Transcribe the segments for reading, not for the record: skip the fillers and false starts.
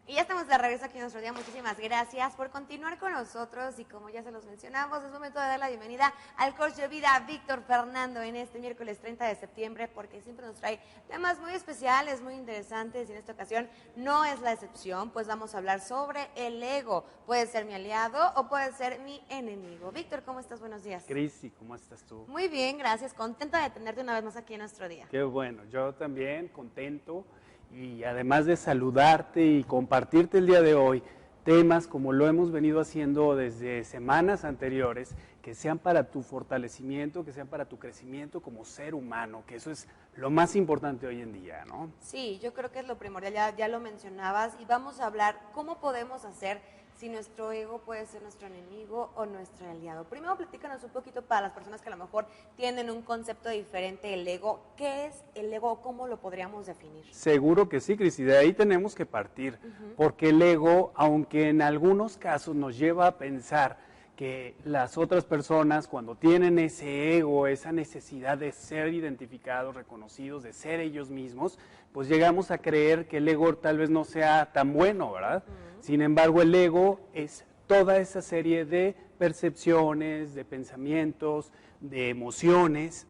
Y ya estamos de regreso aquí en nuestro día. Muchísimas gracias por continuar con nosotros. Y como ya se los mencionamos, es momento de dar la bienvenida al coach de vida Víctor Fernando en este miércoles 30 de septiembre, porque siempre nos trae temas muy especiales, muy interesantes. Y en esta ocasión no es la excepción, pues vamos a hablar sobre el ego. Puede ser mi aliado o puede ser mi enemigo. Víctor, ¿cómo estás? Buenos días. Cristi, ¿cómo estás tú? Muy bien, gracias. Contenta de tenerte una vez más aquí en nuestro día. Qué bueno, yo también contento. Y además de saludarte y compartirte el día de hoy temas como lo hemos venido haciendo desde semanas anteriores, que sean para tu fortalecimiento, que sean para tu crecimiento como ser humano, que eso es lo más importante hoy en día, ¿no? Sí, yo creo que es lo primordial, ya lo mencionabas, y vamos a hablar cómo podemos hacer si nuestro ego puede ser nuestro enemigo o nuestro aliado. Primero platícanos un poquito para las personas que a lo mejor tienen un concepto diferente del ego. ¿Qué es el ego? ¿Cómo lo podríamos definir? Seguro que sí, Cris, y de ahí tenemos que partir, porque el ego, aunque en algunos casos nos lleva a pensar que las otras personas cuando tienen ese ego, esa necesidad de ser identificados, reconocidos, de ser ellos mismos, pues llegamos a creer que el ego tal vez no sea tan bueno, ¿verdad? Sin embargo, el ego es toda esa serie de percepciones, de pensamientos, de emociones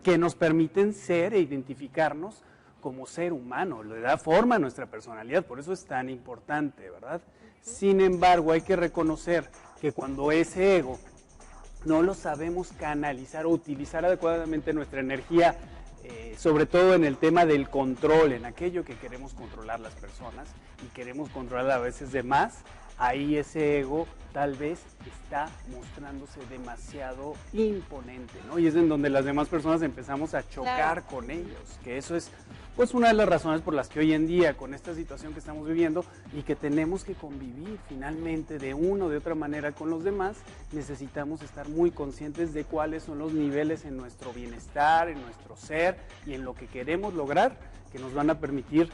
que nos permiten ser e identificarnos como ser humano, le da forma a nuestra personalidad, por eso es tan importante, ¿verdad? Sin embargo, hay que reconocer que cuando ese ego no lo sabemos canalizar o utilizar adecuadamente nuestra energía, sobre todo en el tema del control, en aquello que queremos controlar las personas y queremos controlar a veces de más, ahí ese ego tal vez está mostrándose demasiado imponente, ¿no? Y es en donde las demás personas empezamos a chocar con ellos, que eso es pues una de las razones por las que hoy en día, con esta situación que estamos viviendo y que tenemos que convivir finalmente de una o de otra manera con los demás, necesitamos estar muy conscientes de cuáles son los niveles en nuestro bienestar, en nuestro ser y en lo que queremos lograr, que nos van a permitir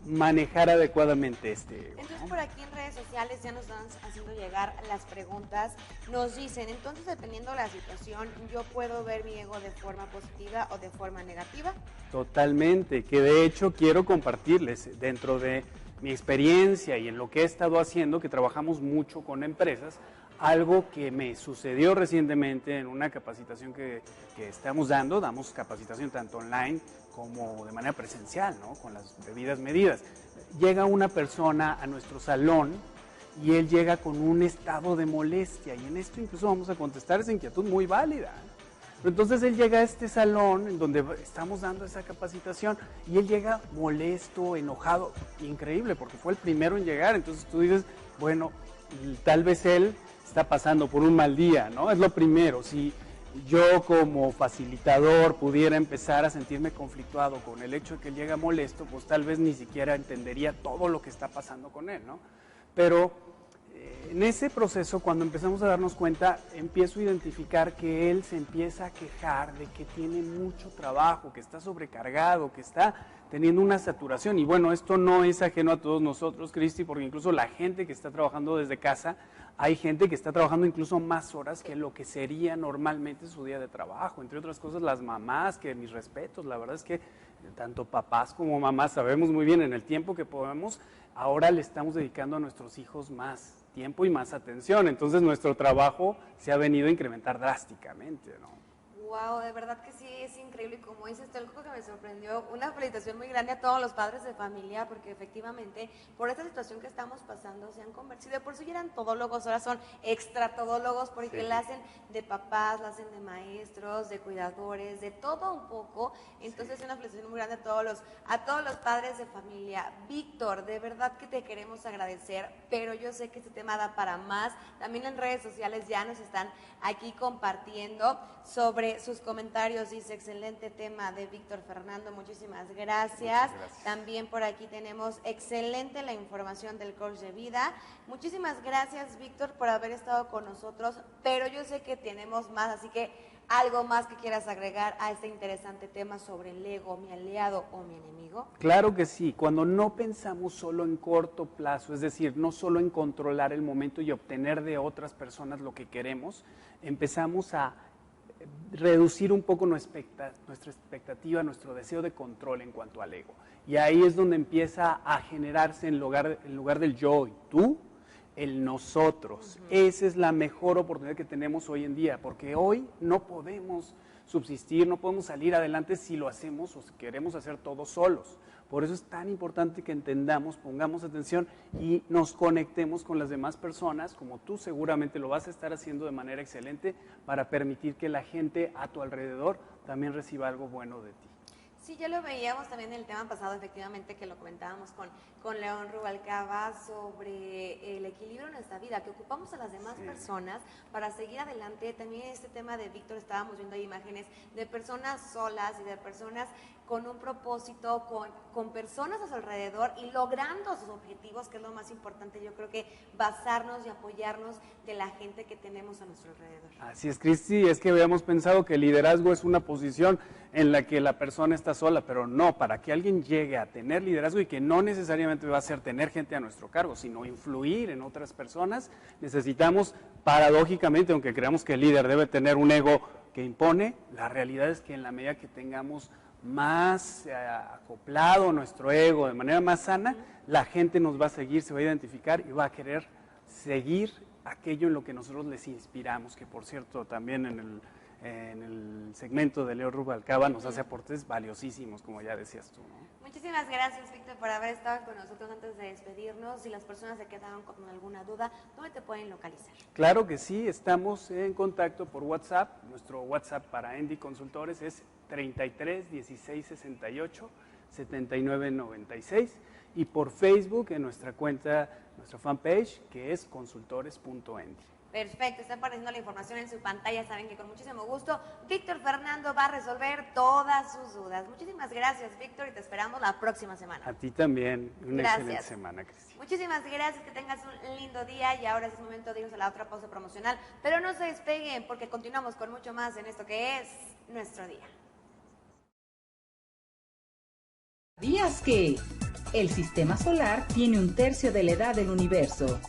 manejar adecuadamente este ego, ¿no? Entonces por aquí en redes sociales ya nos están haciendo llegar las preguntas, nos dicen, entonces dependiendo de la situación, ¿yo puedo ver mi ego de forma positiva o de forma negativa? Totalmente, que de hecho quiero compartirles dentro de mi experiencia y en lo que he estado haciendo, que trabajamos mucho con empresas, algo que me sucedió recientemente en una capacitación que estamos dando, damos capacitación tanto online como de manera presencial, ¿no? Con las debidas medidas. Llega una persona a nuestro salón y él llega con un estado de molestia y en esto incluso vamos a contestar esa inquietud muy válida. Pero entonces él llega a este salón en donde estamos dando esa capacitación y él llega molesto, enojado, increíble porque fue el primero en llegar, entonces tú dices, bueno, tal vez él está pasando por un mal día, ¿no? Es lo primero. Si yo como facilitador pudiera empezar a sentirme conflictuado con el hecho de que él llega molesto, pues tal vez ni siquiera entendería todo lo que está pasando con él, ¿no? Pero en ese proceso, cuando empezamos a darnos cuenta, empiezo a identificar que él se empieza a quejar de que tiene mucho trabajo, que está sobrecargado, que está teniendo una saturación. Y bueno, esto no es ajeno a todos nosotros, Cristi, porque incluso la gente que está trabajando desde casa, hay gente que está trabajando incluso más horas que lo que sería normalmente su día de trabajo. Entre otras cosas, las mamás, que mis respetos, la verdad es que tanto papás como mamás sabemos muy bien en el tiempo que podemos, ahora le estamos dedicando a nuestros hijos más tiempo y más atención. Entonces nuestro trabajo se ha venido a incrementar drásticamente, ¿no? Wow, de verdad que sí, es increíble. Y como dices, algo que me sorprendió, una felicitación muy grande a todos los padres de familia, porque efectivamente, por esta situación que estamos pasando, se han convertido, de por sí ya eran todólogos, ahora son extratodólogos, porque Sí. la hacen de papás, la hacen de maestros, de cuidadores, de todo un poco. Entonces, una felicitación muy grande a todos los padres de familia. Víctor, de verdad que te queremos agradecer, pero yo sé que este tema da para más. También en redes sociales ya nos están aquí compartiendo sobre sus comentarios. Dice, excelente tema de Víctor Fernando, muchísimas gracias. Muchas gracias. También por aquí tenemos excelente la información del coach de vida. Muchísimas gracias, Víctor, por haber estado con nosotros, pero yo sé que tenemos más, así que algo más que quieras agregar a este interesante tema sobre el ego, mi aliado o mi enemigo. Claro que sí, cuando no pensamos solo en corto plazo, es decir, no solo en controlar el momento y obtener de otras personas lo que queremos, empezamos a reducir un poco nuestra expectativa, nuestro deseo de control en cuanto al ego. Y ahí es donde empieza a generarse en lugar del yo y tú, el nosotros. Esa es la mejor oportunidad que tenemos hoy en día, porque hoy no podemos subsistir, no podemos salir adelante si lo hacemos o si queremos hacer todo solos. Por eso es tan importante que entendamos, pongamos atención y nos conectemos con las demás personas, como tú seguramente lo vas a estar haciendo de manera excelente, para permitir que la gente a tu alrededor también reciba algo bueno de ti. Sí, ya lo veíamos también en el tema pasado, efectivamente, que lo comentábamos con León Rubalcaba sobre el equilibrio en nuestra vida, que ocupamos a las demás personas para seguir adelante. También este tema de Víctor, estábamos viendo ahí imágenes de personas solas y de personas con un propósito, con personas a su alrededor y logrando sus objetivos, que es lo más importante. Yo creo que basarnos y apoyarnos de la gente que tenemos a nuestro alrededor. Así es, Cristi, es que habíamos pensado que el liderazgo es una posición en la que la persona está sola, pero no, para que alguien llegue a tener liderazgo, y que no necesariamente va a ser tener gente a nuestro cargo, sino influir en otras personas, necesitamos, paradójicamente, aunque creamos que el líder debe tener un ego que impone, la realidad es que en la medida que tengamos más acoplado nuestro ego de manera más sana, la gente nos va a seguir, se va a identificar y va a querer seguir aquello en lo que nosotros les inspiramos, que por cierto también en el segmento de Leo Rubalcaba nos hace aportes valiosísimos, como ya decías tú, ¿no? Muchísimas gracias, Víctor, por haber estado con nosotros antes de despedirnos. Si las personas se quedaron con alguna duda, ¿dónde te pueden localizar? Claro que sí, estamos en contacto por WhatsApp. Nuestro WhatsApp para Endy Consultores es 33 16 68 79 96, y por Facebook en nuestra cuenta, nuestra fanpage, que es consultores.endy. Perfecto, está apareciendo la información en su pantalla. Saben que con muchísimo gusto Víctor Fernando va a resolver todas sus dudas. Muchísimas gracias, Víctor, y te esperamos la próxima semana. A ti también, una excelente semana, Cristi. Muchísimas gracias, que tengas un lindo día, y ahora es el momento de irnos a la otra pausa promocional, pero no se despeguen porque continuamos con mucho más en esto que es Nuestro Día. ¿Sabías que el sistema solar tiene un tercio de la edad del universo?